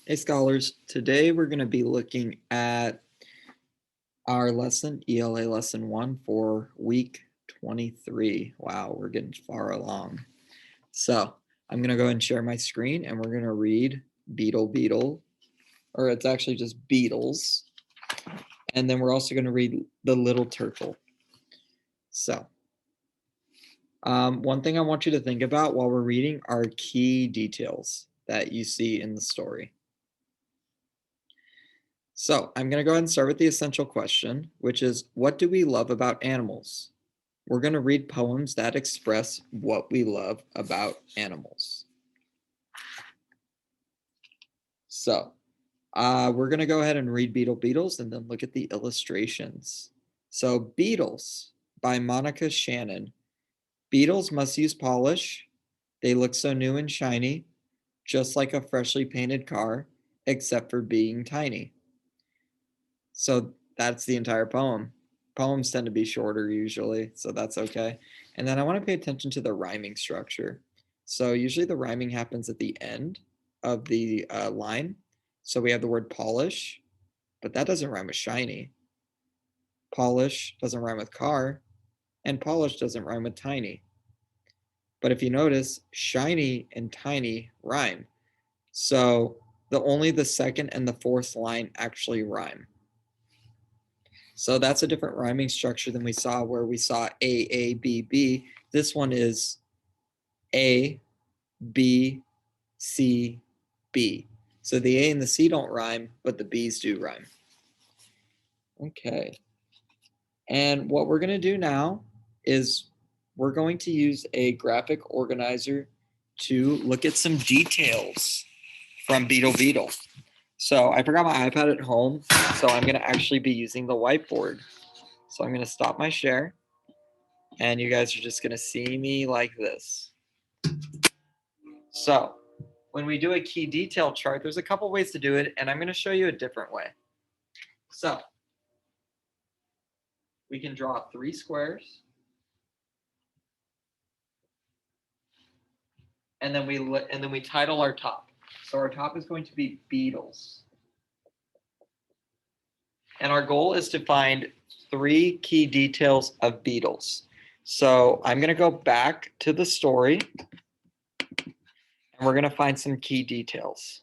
Hey scholars, today we're going to be looking at our lesson, ELA lesson 1 for week 23. Wow, we're getting far along. So I'm going to go ahead and share my screen and we're going to read Beetle Beetle, or it's actually just Beetles. And then we're also going to read The Little Turtle. So one thing I want you to think about while we're reading are key details that you see in the story. So I'm going to go ahead and start with the essential question, which is, what do we love about animals? We're going to read poems that express what we love about animals. So we're going to go ahead and read Beetle Beetles and then look at the illustrations. So Beetles by Monica Shannon. Beetles must use polish. They look so new and shiny, just like a freshly painted car, except for being tiny. So that's the entire poem. Poems tend to be shorter usually, so that's okay. And then I want to pay attention to the rhyming structure. So usually the rhyming happens at the end of the line. So we have the word polish, but that doesn't rhyme with shiny. Polish doesn't rhyme with car, and polish doesn't rhyme with tiny. But if you notice, shiny and tiny rhyme. So only the second and the fourth line actually rhyme. So that's a different rhyming structure than we saw where we saw A, B, B. This one is A, B, C, B. So the A and the C don't rhyme, but the B's do rhyme. Okay. And what we're going to do now is we're going to use a graphic organizer to look at some details from Beetle Beetle. So I forgot my iPad at home, so I'm going to actually be using the whiteboard. So I'm going to stop my share, and you guys are just going to see me like this. So when we do a key detail chart, there's a couple ways to do it, and I'm going to show you a different way. So we can draw 3 squares, and then we title our top. So our top is going to be Beetles. And our goal is to find 3 key details of beetles. So I'm going to go back to the story, and we're going to find some key details.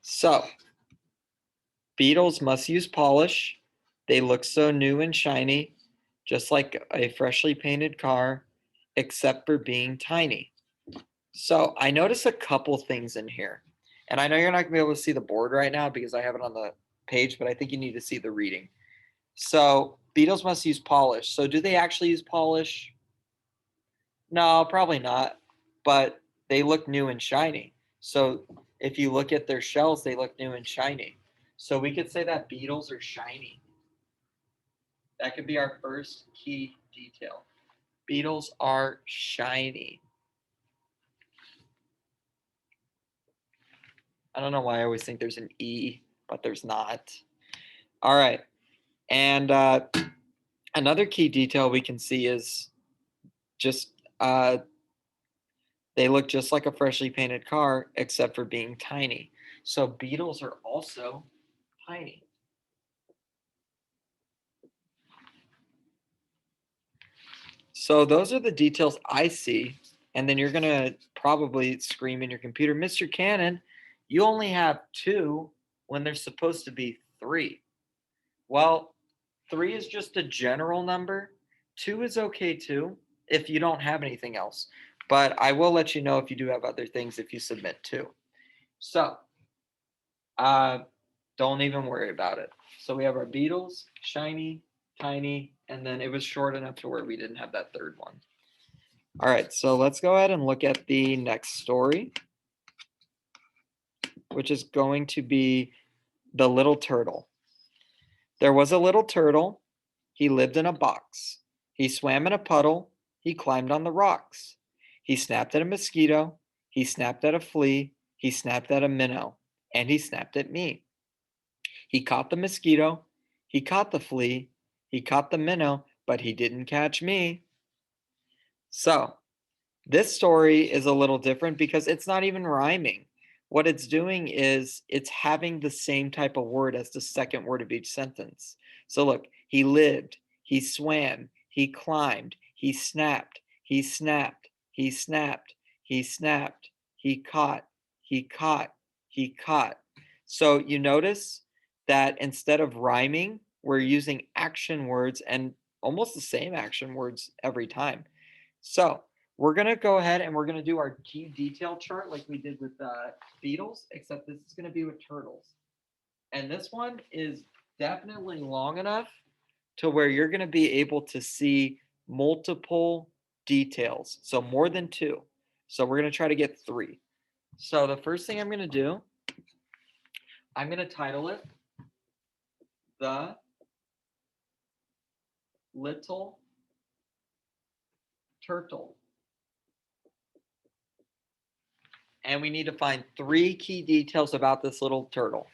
So beetles must use polish. They look so new and shiny, just like a freshly painted car, except for being tiny. So I noticed a couple things in here. And I know you're not going to be able to see the board right now because I have it on the page, but I think you need to see the reading. So beetles must use polish. So do they actually use polish? No, probably not. But they look new and shiny. So if you look at their shells, they look new and shiny. So we could say that beetles are shiny. That could be our first key detail. Beetles are shiny. I don't know why I always think there's an E, but there's not. All right. And another key detail we can see is just they look just like a freshly painted car, except for being tiny. So beetles are also tiny. So those are the details I see. And then you're going to probably scream in your computer, Mr. Cannon, you only have 2 when there's supposed to be 3. Well, 3 is just a general number. 2 is okay too if you don't have anything else. But I will let you know if you do have other things if you submit 2. So don't even worry about it. So we have our beetles, shiny, tiny, and then it was short enough to where we didn't have that third one. All right, so let's go ahead and look at the next story, which is going to be The Little Turtle. There was a little turtle. He lived in a box. He swam in a puddle. He climbed on the rocks. He snapped at a mosquito. He snapped at a flea. He snapped at a minnow. And he snapped at me. He caught the mosquito. He caught the flea. He caught the minnow, but he didn't catch me. So, this story is a little different because it's not even rhyming. what it's doing is it's having the same type of word as the second word of each sentence. So look, he lived, he swam, he climbed, he snapped, he snapped, he snapped, he snapped, he caught, he caught, he caught. So you notice that instead of rhyming, we're using action words and almost the same action words every time. So we're going to go ahead and we're going to do our key detail chart like we did with beetles, except this is going to be with turtles. And this one is definitely long enough to where you're going to be able to see multiple details. So more than two. So we're going to try to get three. So the first thing I'm going to do, I'm going to title it The Little Turtle. And we need to find three key details about this little turtle.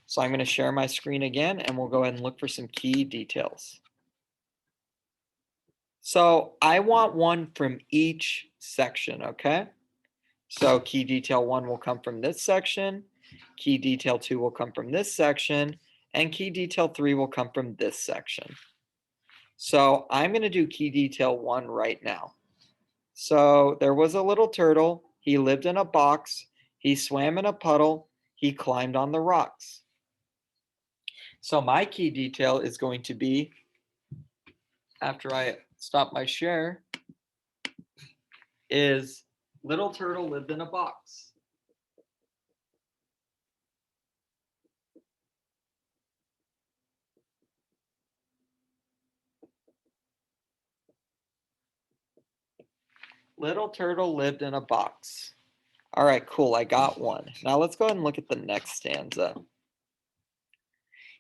So I'm going to share my screen again, and we'll go ahead and look for some key details. So I want one from each section, okay? So key detail 1 will come from this section, key detail 2 will come from this section, and key detail 3 will come from this section. So I'm going to do key detail 1 right now. So there was a little turtle. He lived in a box. He swam in a puddle. He climbed on the rocks. So my key detail is going to be, after I stop my share, is little turtle lived in a box. Little turtle lived in a box. All right, cool. I got one. Now let's go ahead and look at the next stanza.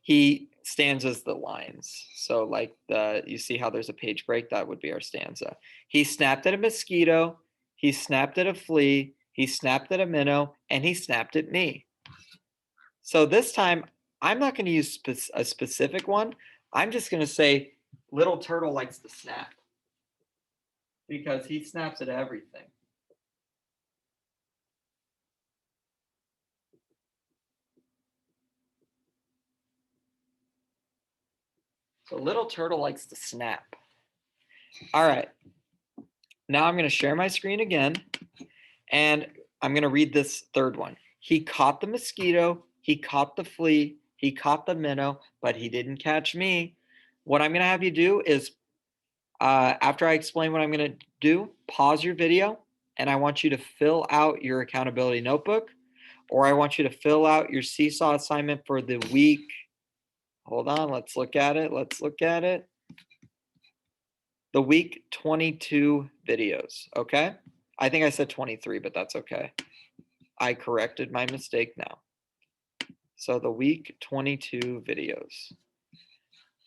He stanzas the lines. So like you see how there's a page break? That would be our stanza. He snapped at a mosquito. He snapped at a flea. He snapped at a minnow, and he snapped at me. So this time, I'm not going to use a specific one. I'm just going to say little turtle likes to snap because he snaps at everything. So little turtle likes to snap. All right. Now I'm going to share my screen again, and I'm going to read this third one. He caught the mosquito. He caught the flea. He caught the minnow, but he didn't catch me. What I'm going to have you do is, after I explain what I'm going to do, pause your video, and I want you to fill out your accountability notebook, or I want you to fill out your seesaw assignment for the week. Hold on, let's look at it. Let's look at it. The week 22 videos, okay? I think I said 23, but that's okay. I corrected my mistake now. So the week 22 videos.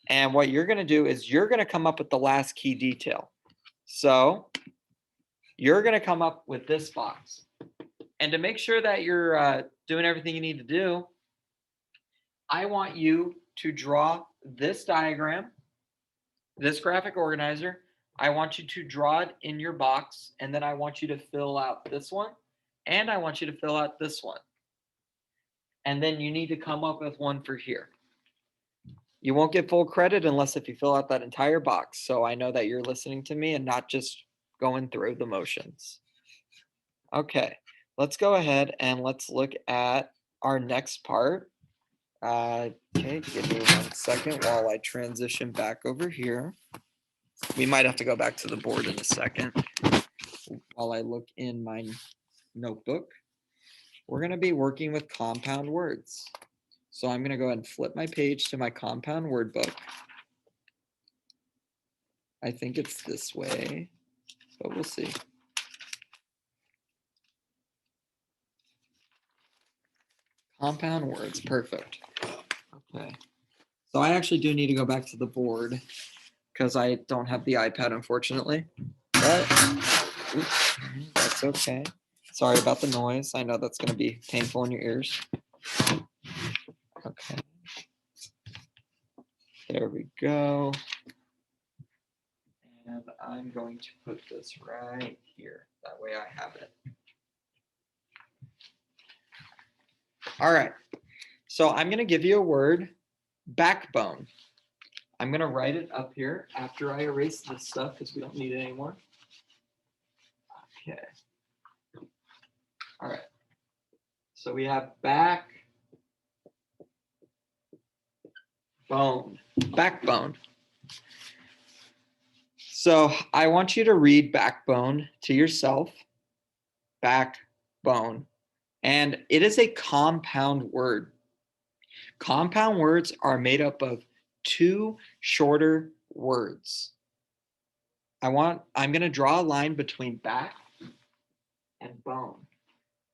And what you're going to do is you're going to come up with the last key detail. So you're going to come up with this box. And to make sure that you're doing everything you need to do, I want you to draw this diagram, this graphic organizer. I want you to draw it in your box, and then I want you to fill out this one, and I want you to fill out this one. And then you need to come up with one for here. You won't get full credit unless if you fill out that entire box. So I know that you're listening to me and not just going through the motions. Okay, let's go ahead and let's look at our next part. Okay, give me 1 second while I transition back over here. We might have to go back to the board in a second while I look in my notebook. We're going to be working with compound words. So I'm going to go ahead and flip my page to my compound word book. I think it's this way, but we'll see. Compound words, perfect. Okay. So I actually do need to go back to the board because I don't have the iPad, unfortunately. But oops, that's okay. Sorry about the noise. I know that's going to be painful in your ears. Okay. There we go. And I'm going to put this right here. That way I have it. All right. So I'm going to give you a word, backbone. I'm going to write it up here after I erase this stuff because we don't need it anymore. Okay. All right. So we have backbone. So I want you to read backbone to yourself, backbone. And it is a compound word. Compound words are made up of two shorter words. I'm going to draw a line between back and bone.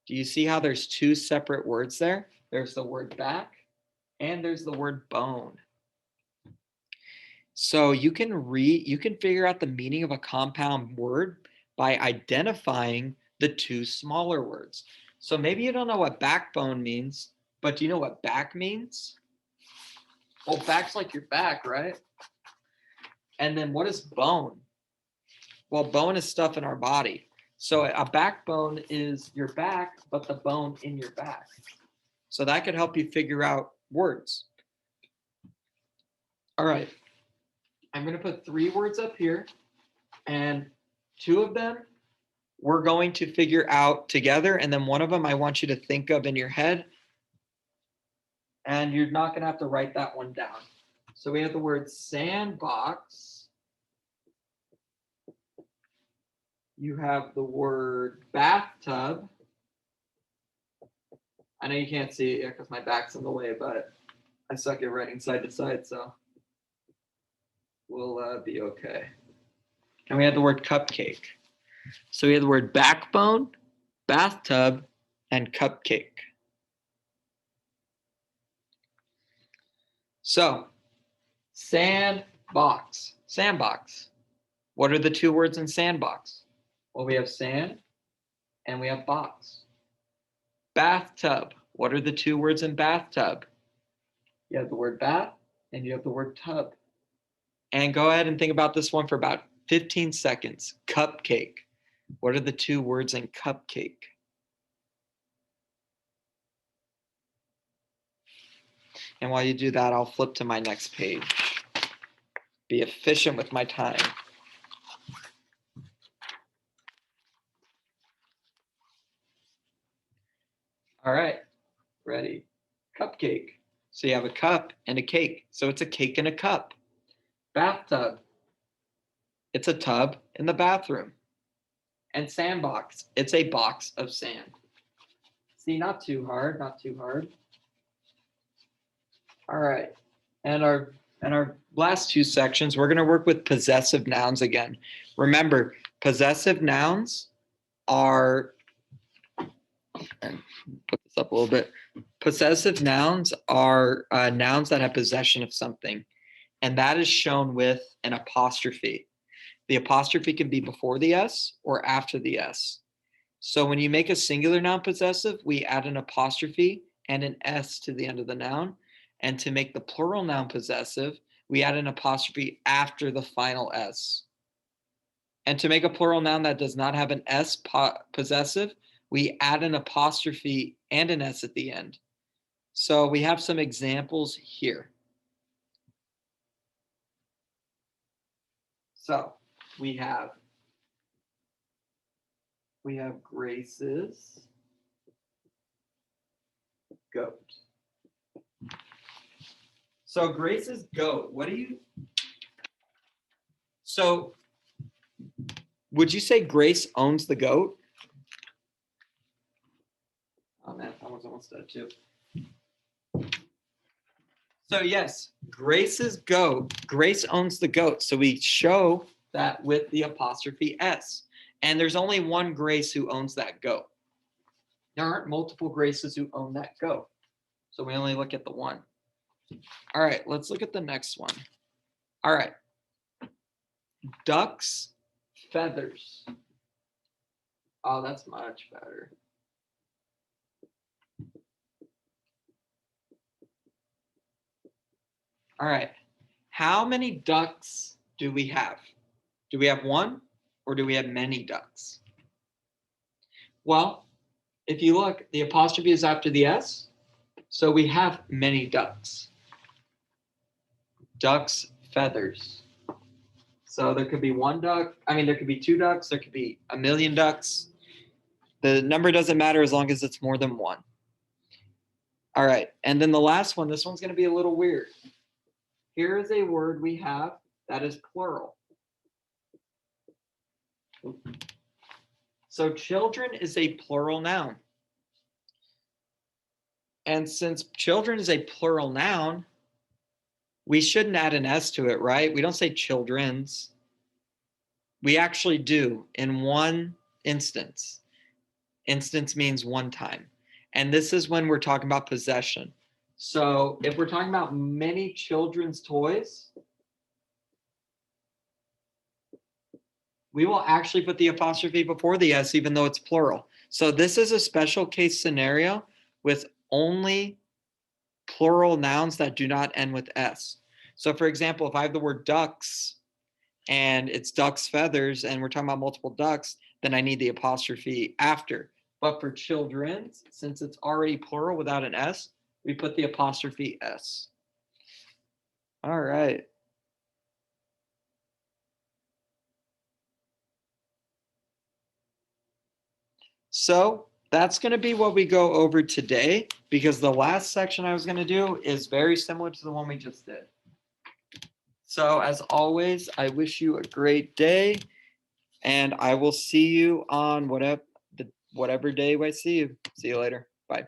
Do you see how there's two separate words there? There's the word back and there's the word bone. So you can figure out the meaning of a compound word by identifying the two smaller words. So maybe you don't know what backbone means, but do you know what back means? Well, back's like your back, right? And then what is bone? Well, bone is stuff in our body. So a backbone is your back, but the bone in your back. So that could help you figure out words. All right. I'm going to put 3 words up here, and 2 of them we're going to figure out together, and then one of them I want you to think of in your head, and you're not going to have to write that one down. So we have the word sandbox. You have the word bathtub. I know you can't see it yet because my back's in the way, but I suck at writing side to side, so we'll be okay. And we have the word cupcake. So we have the word backbone, bathtub, and cupcake. So, sandbox. Sandbox. What are the 2 words in sandbox? Well, we have sand and we have box. Bathtub. What are the 2 words in bathtub? You have the word bath and you have the word tub. And go ahead and think about this one for about 15 seconds. Cupcake. What are the 2 words in cupcake? And while you do that, I'll flip to my next page. Be efficient with my time. All right, ready. Cupcake. So you have a cup and a cake. So it's a cake in a cup. Bathtub. It's a tub in the bathroom. And sandbox. It's a box of sand. See, not too hard, not too hard. All right. And our last 2 sections, we're going to work with possessive nouns again. Remember, possessive nouns are, and put this up a little bit. Possessive nouns are nouns that have possession of something, and that is shown with an apostrophe. The apostrophe can be before the S or after the S. So when you make a singular noun possessive, we add an apostrophe and an S to the end of the noun. And to make the plural noun possessive, we add an apostrophe after the final S. And to make a plural noun that does not have an S possessive, we add an apostrophe and an S at the end. So we have some examples here. So we have Grace's goat. So Grace's goat, so would you say Grace owns the goat? Oh man, that one's almost dead too. So yes, Grace's goat, Grace owns the goat. So we show that with the apostrophe S. And there's only one Grace who owns that goat. There aren't multiple Graces who own that goat. So we only look at the one. All right, let's look at the next one. All right. Duck's feathers. Oh, that's much better. All right. How many ducks do we have? Do we have one or do we have many ducks? Well, if you look, the apostrophe is after the S So we have many ducks. Ducks' feathers. So there could be one duck. I mean, there could be two ducks. There could be a million ducks. The number doesn't matter as long as it's more than one. All right. And then the last one, this one's going to be a little weird. Here is a word we have that is plural. So children is a plural noun. And since children is a plural noun, we shouldn't add an S to it, right? We don't say children's. We actually do in one instance. Instance means one time. And this is when we're talking about possession. So if we're talking about many children's toys, we will actually put the apostrophe before the S, even though it's plural. So this is a special case scenario with only plural nouns that do not end with S. So for example, if I have the word ducks and it's duck's feathers and we're talking about multiple ducks, then I need the apostrophe after. But for children, since it's already plural without an S, we put the apostrophe S. All right. So that's going to be what we go over today, because the last section I was going to do is very similar to the one we just did. So as always, I wish you a great day, and I will see you on whatever day I see you. See you later. Bye.